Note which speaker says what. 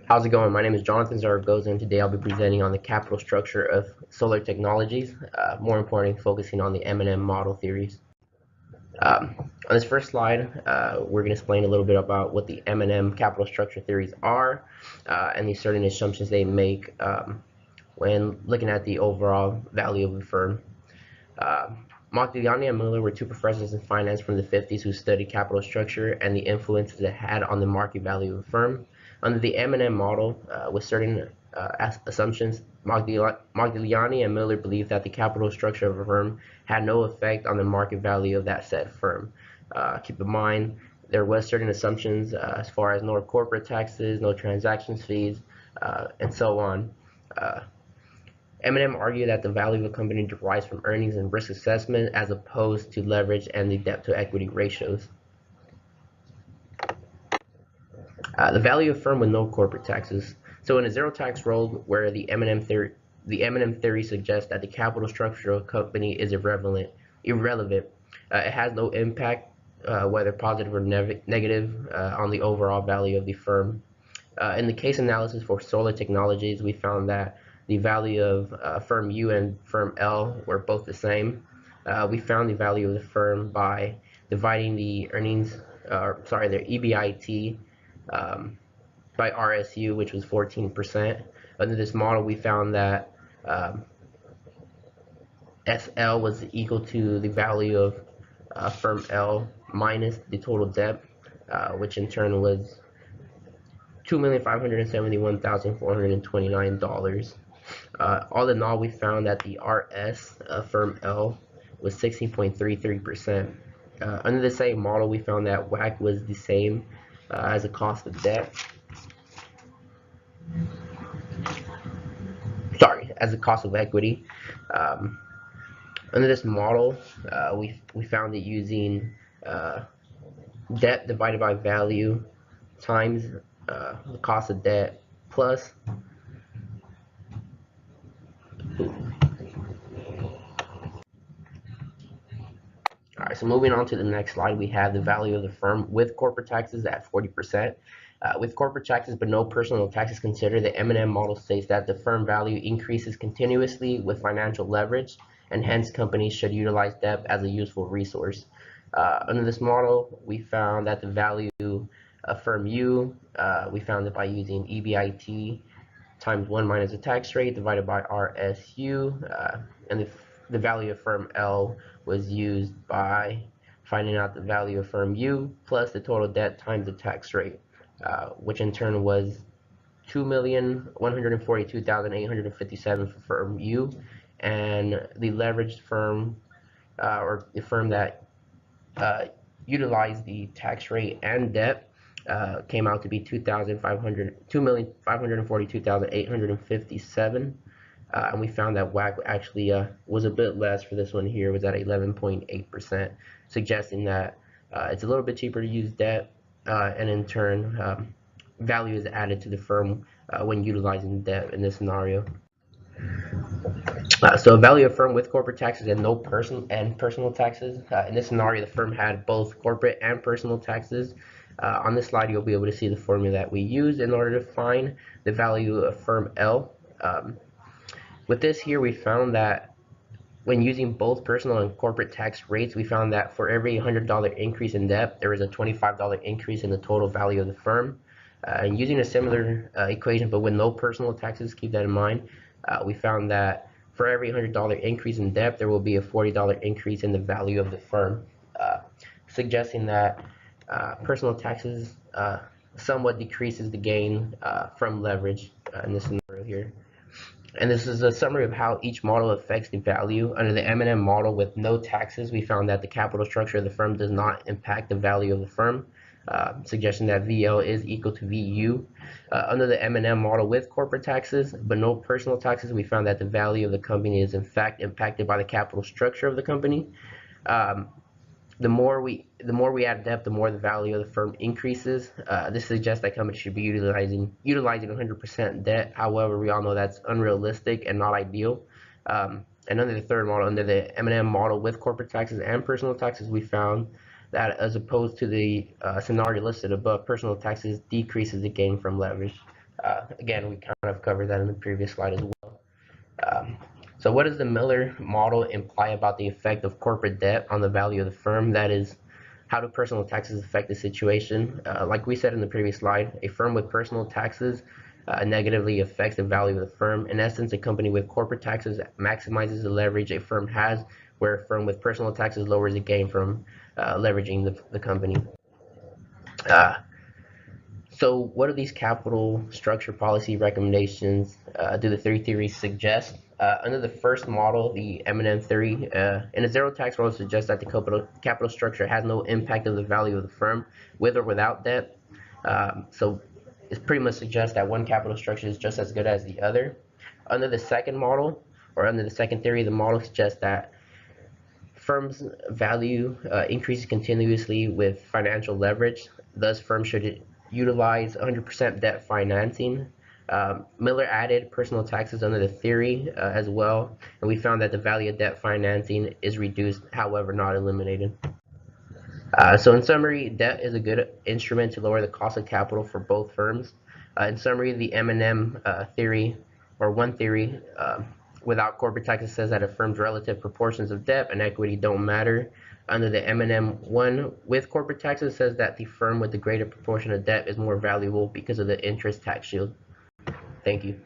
Speaker 1: How's it going? My name is Jonathan Zaragoza, and today I'll be presenting on the capital structure of solar technologies, more importantly, focusing on the M&M model theories. On this first slide, we're going to explain a little bit about what the M&M capital structure theories are and the certain assumptions they make when looking at the overall value of the firm. Uh, Modigliani and Miller were two professors in finance from the 50s who studied capital structure and the influences it had on the market value of a firm. Under the M&M model, with certain assumptions, Modigliani and Miller believed that the capital structure of a firm had no effect on the market value of that said firm. Keep in mind, there was certain assumptions as far as no corporate taxes, no transactions fees, and so on. Uh, M&M argued that the value of a company derives from earnings and risk assessment as opposed to leverage and the debt to equity ratios. The value of a firm with no corporate taxes. So in a zero tax world where the M&M theory suggests that the capital structure of a company is irrelevant. It has no impact, whether positive or negative, on the overall value of the firm. In the case analysis for solar technologies, we found that the value of firm U and firm L were both the same. We found the value of the firm by dividing the earnings, their EBIT by RSU, which was 14%. Under this model, we found that SL was equal to the value of firm L minus the total debt, which in turn was $2,571,429. All in all, we found that the RS of firm L was 16.33%. Under the same model, we found that WACC was the same as the cost of debt. As the cost of equity. Under this model, we found it using debt divided by value times the cost of debt plus Alright, so moving on to the next slide, we have the value of the firm with corporate taxes at 40%. With corporate taxes but no personal taxes considered, the M&M model states that the firm value increases continuously with financial leverage, and hence companies should utilize debt as a useful resource. Under this model, we found that the value of firm U, we found it by using EBIT times 1 minus the tax rate divided by RSU, and the value of firm L was used by finding out the value of firm U plus the total debt times the tax rate, which in turn was 2,142,857 for firm U, and the leveraged firm, or the firm that utilized the tax rate and debt, came out to be 2,542,857. And we found that WACC actually was a bit less for this one here, was at 11.8%, suggesting that it's a little bit cheaper to use debt, and in turn, value is added to the firm when utilizing debt in this scenario. So value of firm with corporate taxes and no personal taxes. In this scenario, the firm had both corporate and personal taxes. On this slide, you'll be able to see the formula that we used in order to find the value of firm L. With this here, we found that when using both personal and corporate tax rates, we found that for every $100 increase in debt, there is a $25 increase in the total value of the firm. And using a similar equation, but with no personal taxes, keep that in mind, we found that for every $100 increase in debt, there will be a $40 increase in the value of the firm, suggesting that personal taxes somewhat decreases the gain from leverage in this scenario here. And this is a summary of how each model affects the value. Under the M&M model with no taxes, we found that the capital structure of the firm does not impact the value of the firm, suggesting that VL is equal to VU. Under the M&M model with corporate taxes but no personal taxes, we found that the value of the company is in fact impacted by the capital structure of the company. The more we add debt, the more the value of the firm increases. This suggests that companies should be utilizing 100% debt. However, we all know that's unrealistic and not ideal. And under the third model, under the M&M model with corporate taxes and personal taxes, we found that as opposed to the scenario listed above, personal taxes decreases the gain from leverage. Again, we kind of covered that in the previous slide as well. Um, so what does the Miller model imply about the effect of corporate debt on the value of the firm? That is, how do personal taxes affect the situation? Like we said in the previous slide, a firm with personal taxes negatively affects the value of the firm. In essence, a company with corporate taxes maximizes the leverage a firm has, where a firm with personal taxes lowers the gain from leveraging the company. Uh, so what do these capital structure policy recommendations do the three theories suggest? Under the first model, the M&M theory, in a zero tax world, suggests that the capital structure has no impact on the value of the firm, with or without debt. So it pretty much suggests that one capital structure is just as good as the other. Under the second model, or under the second theory, the model suggests that firms' value increases continuously with financial leverage. Thus, firms should utilize 100% debt financing. Miller added personal taxes under the theory as well, and we found that the value of debt financing is reduced, however, not eliminated. So in summary, debt is a good instrument to lower the cost of capital for both firms. In summary, the M&M theory, or one theory, without corporate taxes, says that a firm's relative proportions of debt and equity don't matter. Under the M&M one with corporate taxes, says that the firm with the greater proportion of debt is more valuable because of the interest tax shield. Thank you.